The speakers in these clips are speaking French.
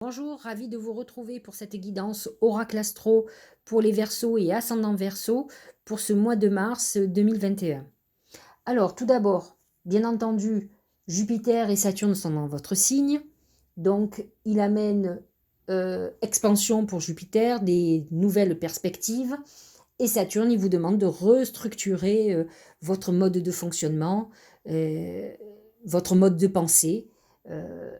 Bonjour, ravi de vous retrouver pour cette guidance Oracle Astro pour les Verseaux et ascendant Verseau pour ce mois de mars 2021. Alors, tout d'abord, bien entendu, Jupiter et Saturne sont dans votre signe, donc il amène expansion pour Jupiter, des nouvelles perspectives, et Saturne, il vous demande de restructurer votre mode de fonctionnement, euh, votre mode de pensée.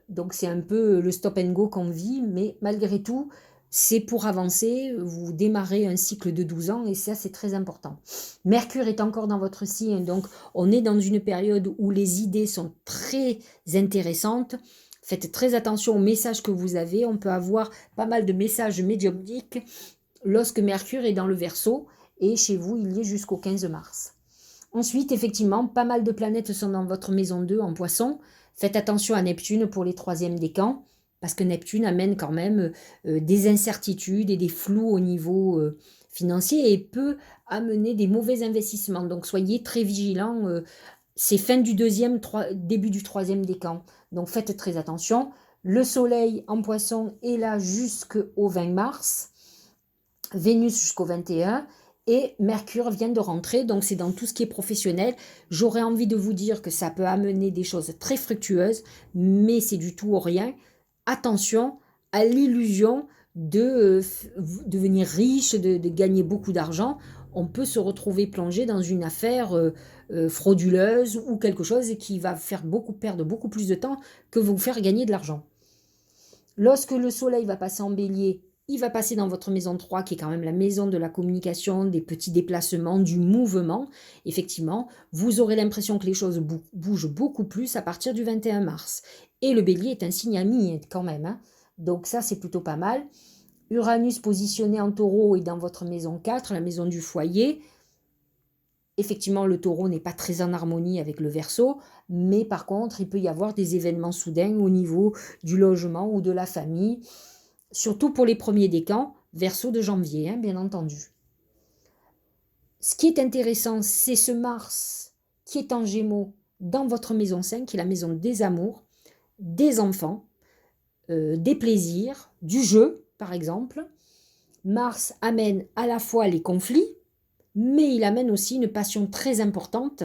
Donc c'est un peu le stop and go qu'on vit, mais malgré tout, c'est pour avancer. Vous démarrez un cycle de 12 ans et ça, c'est très important. Mercure est encore dans votre signe, donc on est dans une période où les idées sont très intéressantes. Faites très attention aux messages que vous avez. On peut avoir pas mal de messages médiumniques lorsque Mercure est dans le Verseau, et chez vous, il y est jusqu'au 15 mars. Ensuite, effectivement, pas mal de planètes sont dans votre maison 2 en Poisson. Faites attention à Neptune pour les troisièmes décans, parce que Neptune amène quand même des incertitudes et des flous au niveau financier et peut amener des mauvais investissements. Donc soyez très vigilants. C'est fin du deuxième, début du troisième décan. Donc faites très attention. Le Soleil en Poisson est là jusqu'au 20 mars. Vénus jusqu'au 21 et Mercure vient de rentrer, donc c'est dans tout ce qui est professionnel. J'aurais envie de vous dire que ça peut amener des choses très fructueuses, mais c'est du tout ou rien. Attention à l'illusion de devenir riche, de gagner beaucoup d'argent. On peut se retrouver plongé dans une affaire frauduleuse ou quelque chose qui va faire perdre beaucoup plus de temps que vous faire gagner de l'argent. Lorsque le soleil va passer en bélier, il va passer dans votre maison 3, qui est quand même la maison de la communication, des petits déplacements, du mouvement. Effectivement, vous aurez l'impression que les choses bougent beaucoup plus à partir du 21 mars. Et le bélier est un signe ami quand même, hein. Donc ça, c'est plutôt pas mal. Uranus positionné en taureau et dans votre maison 4, la maison du foyer. Effectivement, le taureau n'est pas très en harmonie avec le Verseau, mais par contre, il peut y avoir des événements soudains au niveau du logement ou de la famille, surtout pour les premiers décans, Verseau de janvier, hein, bien entendu. Ce qui est intéressant, c'est ce Mars qui est en Gémeaux dans votre maison 5, qui est la maison des amours, des enfants, des plaisirs, du jeu, par exemple. Mars amène à la fois les conflits, mais il amène aussi une passion très importante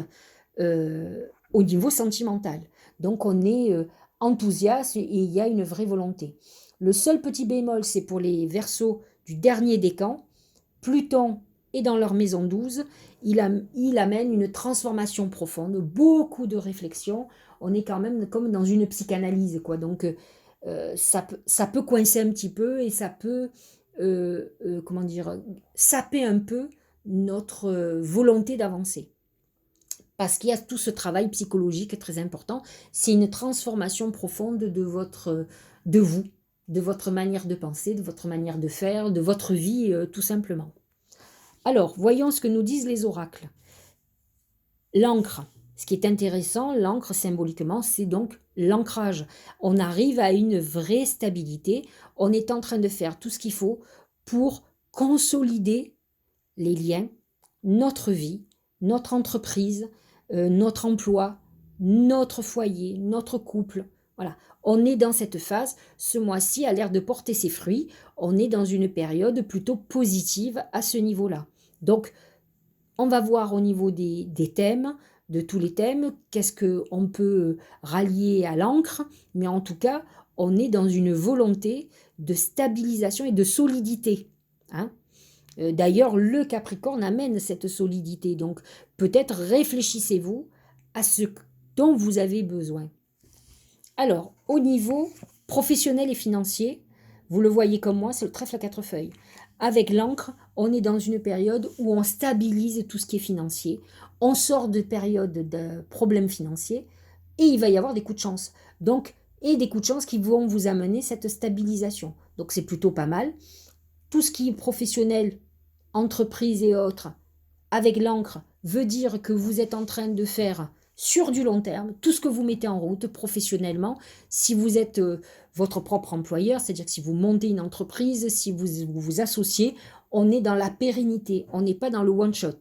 au niveau sentimental. Donc on est enthousiaste et il y a une vraie volonté. Le seul petit bémol, c'est pour les Verseaux du dernier décan. Pluton est dans leur maison 12. Il amène une transformation profonde, beaucoup de réflexion. On est quand même comme dans une psychanalyse, quoi. Donc ça peut coincer un petit peu et ça peut, comment dire, saper un peu notre volonté d'avancer. Parce qu'il y a tout ce travail psychologique très important. C'est une transformation profonde de vous, de votre manière de penser, de votre manière de faire, de votre vie, tout simplement. Alors, voyons ce que nous disent les oracles. L'ancre. Ce qui est intéressant, l'ancre symboliquement, c'est donc l'ancrage. On arrive à une vraie stabilité. On est en train de faire tout ce qu'il faut pour consolider les liens, notre vie, notre entreprise, notre emploi, notre foyer, notre couple. Voilà, on est dans cette phase. Ce mois-ci a l'air de porter ses fruits. On est dans une période plutôt positive à ce niveau-là. Donc, on va voir au niveau des thèmes, de tous les thèmes, qu'est-ce qu'on peut rallier à l'encre, mais en tout cas, on est dans une volonté de stabilisation et de solidité, hein. D'ailleurs, le Capricorne amène cette solidité. Donc, peut-être réfléchissez-vous à ce dont vous avez besoin. Alors, au niveau professionnel et financier, vous le voyez comme moi, c'est le trèfle à 4 feuilles. Avec l'encre, on est dans une période où on stabilise tout ce qui est financier. On sort de période de problèmes financiers et il va y avoir des coups de chance. Donc, et des coups de chance qui vont vous amener cette stabilisation. Donc, c'est plutôt pas mal. Tout ce qui est professionnel, entreprise et autres, avec l'encre, veut dire que vous êtes en train de faire sur du long terme tout ce que vous mettez en route professionnellement. Si vous êtes votre propre employeur, c'est-à-dire que si vous montez une entreprise, si vous associez, on est dans la pérennité, on n'est pas dans le one-shot.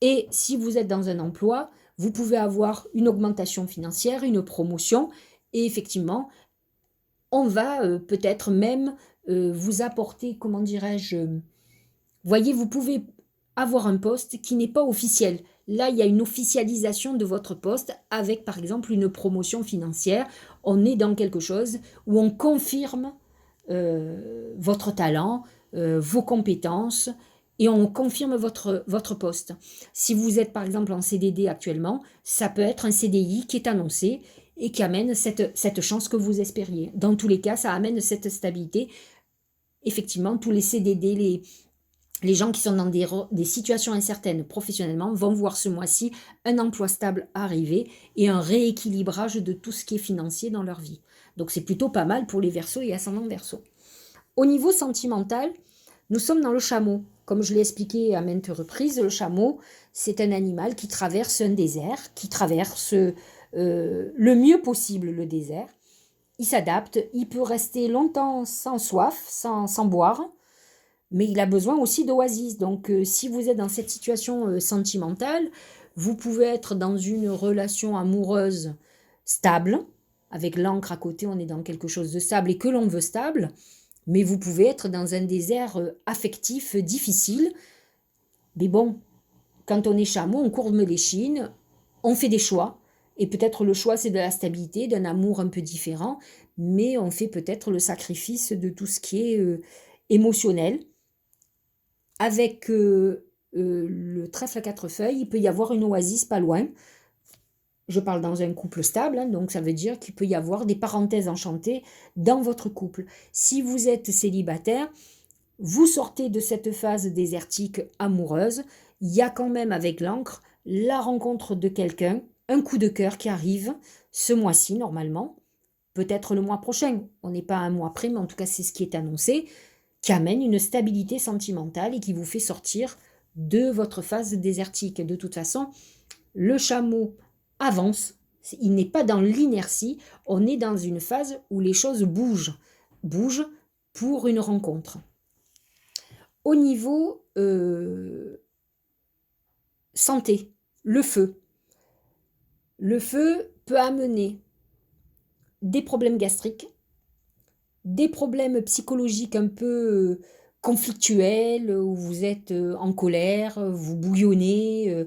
Et si vous êtes dans un emploi, vous pouvez avoir une augmentation financière, une promotion, et effectivement, on va peut-être même vous apporter, comment dirais-je, voyez, vous pouvez avoir un poste qui n'est pas officiel. Là, il y a une officialisation de votre poste avec, par exemple, une promotion financière. On est dans quelque chose où on confirme votre talent, vos compétences, et on confirme votre poste. Si vous êtes, par exemple, en CDD actuellement, ça peut être un CDI qui est annoncé et qui amène cette chance que vous espériez. Dans tous les cas, ça amène cette stabilité. Effectivement, tous les CDD, les gens qui sont dans des situations incertaines professionnellement vont voir ce mois-ci un emploi stable arriver et un rééquilibrage de tout ce qui est financier dans leur vie. Donc c'est plutôt pas mal pour les Verseaux et ascendants Verseaux. Au niveau sentimental, nous sommes dans le chameau. Comme je l'ai expliqué à maintes reprises, le chameau, c'est un animal qui traverse un désert, qui traverse le mieux possible le désert. Il s'adapte, il peut rester longtemps sans soif, sans boire, mais il a besoin aussi d'oasis. Donc si vous êtes dans cette situation sentimentale, vous pouvez être dans une relation amoureuse stable, avec l'encre à côté, on est dans quelque chose de stable et que l'on veut stable, mais vous pouvez être dans un désert affectif difficile. Mais bon, quand on est chameau, on courbe l'échine, on fait des choix, et peut-être le choix c'est de la stabilité, d'un amour un peu différent, mais on fait peut-être le sacrifice de tout ce qui est émotionnel. Avec le trèfle à 4 feuilles, il peut y avoir une oasis pas loin. Je parle dans un couple stable, hein, donc ça veut dire qu'il peut y avoir des parenthèses enchantées dans votre couple. Si vous êtes célibataire, vous sortez de cette phase désertique amoureuse, il y a quand même avec l'encre la rencontre de quelqu'un, un coup de cœur qui arrive ce mois-ci normalement, peut-être le mois prochain, on n'est pas un mois près, mais en tout cas c'est ce qui est annoncé, qui amène une stabilité sentimentale et qui vous fait sortir de votre phase désertique. De toute façon, le chameau avance, il n'est pas dans l'inertie, on est dans une phase où les choses bougent pour une rencontre. Au niveau santé, le feu. Le feu peut amener des problèmes gastriques, des problèmes psychologiques un peu conflictuels, où vous êtes en colère, vous bouillonnez,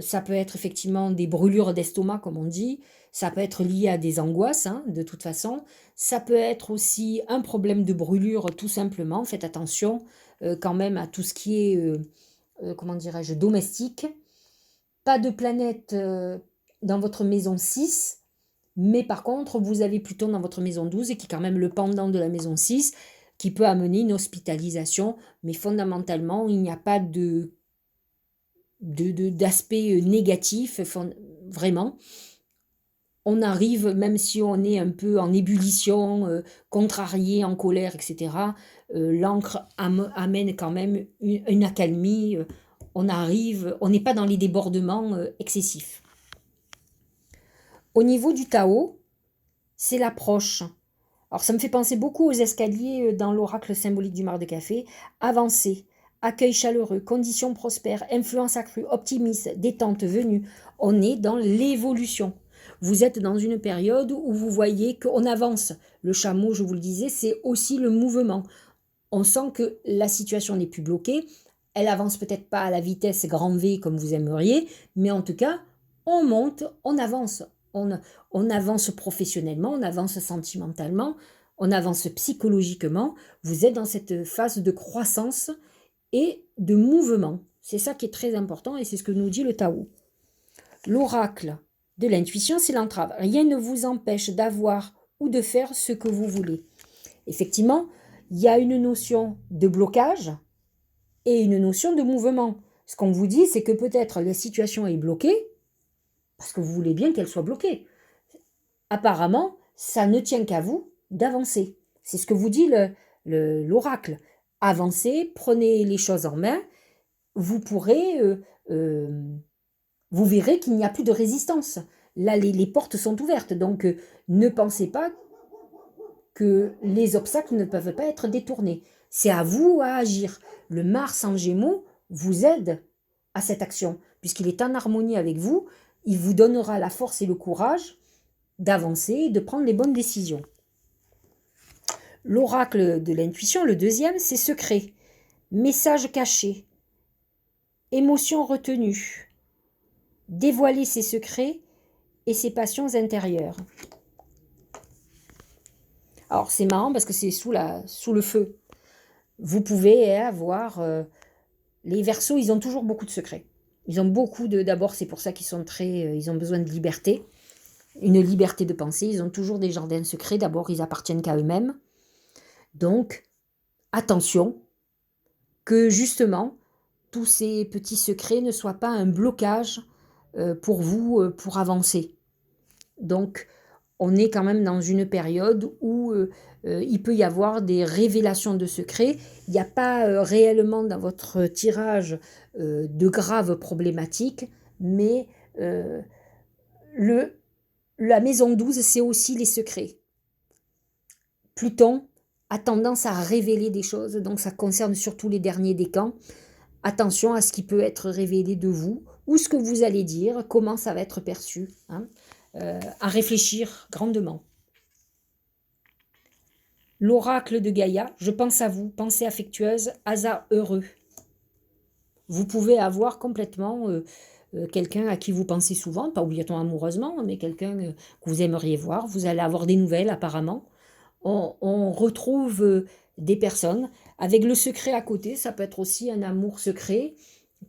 ça peut être effectivement des brûlures d'estomac, comme on dit, ça peut être lié à des angoisses, hein, de toute façon, ça peut être aussi un problème de brûlure tout simplement, faites attention quand même à tout ce qui est, comment dirais-je, domestique. Pas de planète dans votre maison 6, mais par contre, vous avez Pluton dans votre maison 12, et qui est quand même le pendant de la maison 6, qui peut amener une hospitalisation, mais fondamentalement, il n'y a pas d'aspect négatif, vraiment. On arrive, même si on est un peu en ébullition, contrarié, en colère, etc., l'encre amène quand même une accalmie, on arrive, on n'est pas dans les débordements excessifs. Au niveau du Tao, c'est l'approche. Alors ça me fait penser beaucoup aux escaliers dans l'oracle symbolique du mar de café. Avancée, accueil chaleureux, conditions prospères, influence accrue, optimisme, détente venue. On est dans l'évolution. Vous êtes dans une période où vous voyez qu'on avance. Le chameau, je vous le disais, c'est aussi le mouvement. On sent que la situation n'est plus bloquée. Elle avance peut-être pas à la vitesse grand V comme vous aimeriez, mais en tout cas, on monte, on avance. On avance professionnellement, on avance sentimentalement, on avance psychologiquement. Vous êtes dans cette phase de croissance et de mouvement. C'est ça qui est très important et c'est ce que nous dit le Tao. L'oracle de l'intuition, c'est l'entrave. Rien ne vous empêche d'avoir ou de faire ce que vous voulez. Effectivement, il y a une notion de blocage et une notion de mouvement. Ce qu'on vous dit, c'est que peut-être la situation est bloquée, parce que vous voulez bien qu'elle soit bloquée. Apparemment, ça ne tient qu'à vous d'avancer. C'est ce que vous dit l'oracle. Avancez, prenez les choses en main, vous pourrez, vous verrez qu'il n'y a plus de résistance. Là, les portes sont ouvertes, donc ne pensez pas que les obstacles ne peuvent pas être détournés. C'est à vous à agir. Le Mars en Gémeaux vous aide à cette action, puisqu'il est en harmonie avec vous. Il vous donnera la force et le courage d'avancer et de prendre les bonnes décisions. L'oracle de l'intuition, le deuxième, c'est secret, message caché, émotion retenue, dévoiler ses secrets et ses passions intérieures. Alors c'est marrant parce que c'est sous le feu. Vous pouvez avoir... les Verseaux, ils ont toujours beaucoup de secrets. Ils ont beaucoup de... D'abord, c'est pour ça qu'ils sont très... ils ont besoin de liberté. Une liberté de penser. Ils ont toujours des jardins secrets. D'abord, ils appartiennent qu'à eux-mêmes. Donc, attention que justement, tous ces petits secrets ne soient pas un blocage pour vous, pour avancer. Donc, on est quand même dans une période où il peut y avoir des révélations de secrets. Il n'y a pas réellement dans votre tirage de graves problématiques, mais la maison 12, c'est aussi les secrets. Pluton a tendance à révéler des choses, donc ça concerne surtout les derniers décans. Attention à ce qui peut être révélé de vous, ou ce que vous allez dire, comment ça va être perçu. Hein. À réfléchir grandement. L'oracle de Gaïa, je pense à vous, pensée affectueuse, hasard heureux. Vous pouvez avoir complètement quelqu'un à qui vous pensez souvent, pas obligatoirement amoureusement, mais quelqu'un que vous aimeriez voir. Vous allez avoir des nouvelles apparemment. On retrouve des personnes avec le secret à côté. Ça peut être aussi un amour secret,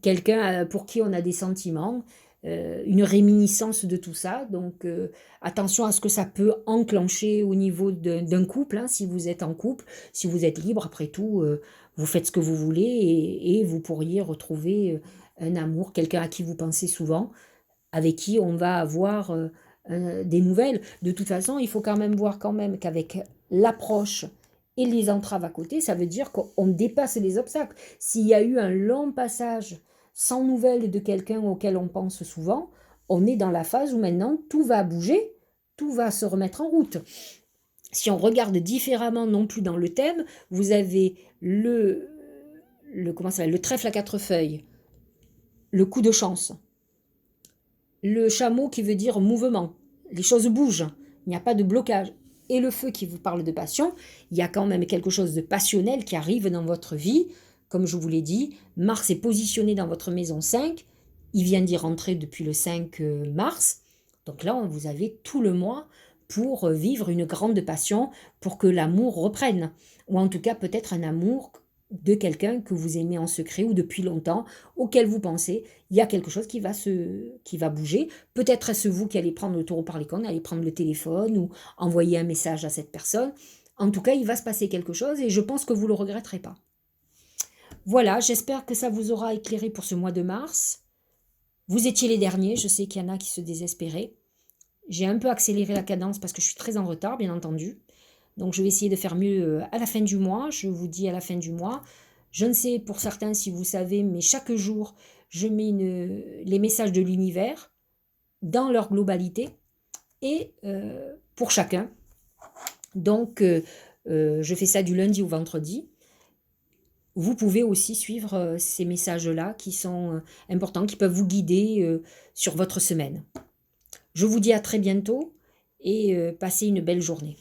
quelqu'un pour qui on a des sentiments. Une réminiscence de tout ça. Donc, attention à ce que ça peut enclencher au niveau d'un couple, hein, si vous êtes en couple, si vous êtes libre, après tout, vous faites ce que vous voulez et vous pourriez retrouver un amour, quelqu'un à qui vous pensez souvent, avec qui on va avoir des nouvelles. De toute façon, il faut quand même voir quand même qu'avec l'approche et les entraves à côté, ça veut dire qu'on dépasse les obstacles. S'il y a eu un long passage sans nouvelles de quelqu'un auquel on pense souvent, on est dans la phase où maintenant tout va bouger, tout va se remettre en route. Si on regarde différemment, non plus dans le thème, vous avez le trèfle à 4 feuilles, le coup de chance, le chameau qui veut dire mouvement, les choses bougent, il n'y a pas de blocage. Et le feu qui vous parle de passion, il y a quand même quelque chose de passionnel qui arrive dans votre vie. Comme je vous l'ai dit, Mars est positionné dans votre maison 5. Il vient d'y rentrer depuis le 5 mars. Donc là, vous avez tout le mois pour vivre une grande passion, pour que l'amour reprenne. Ou en tout cas, peut-être un amour de quelqu'un que vous aimez en secret ou depuis longtemps, auquel vous pensez. Il y a quelque chose qui va bouger. Peut-être est-ce vous qui allez prendre le taureau par les cornes, allez prendre le téléphone ou envoyer un message à cette personne. En tout cas, il va se passer quelque chose et je pense que vous ne le regretterez pas. Voilà, j'espère que ça vous aura éclairé pour ce mois de mars. Vous étiez les derniers, je sais qu'il y en a qui se désespéraient. J'ai un peu accéléré la cadence parce que je suis très en retard, bien entendu. Donc je vais essayer de faire mieux à la fin du mois. Je vous dis à la fin du mois. Je ne sais pour certains si vous savez, mais chaque jour, je mets les messages de l'univers dans leur globalité et pour chacun. Donc je fais ça du lundi au vendredi. Vous pouvez aussi suivre ces messages-là qui sont importants, qui peuvent vous guider sur votre semaine. Je vous dis à très bientôt et passez une belle journée.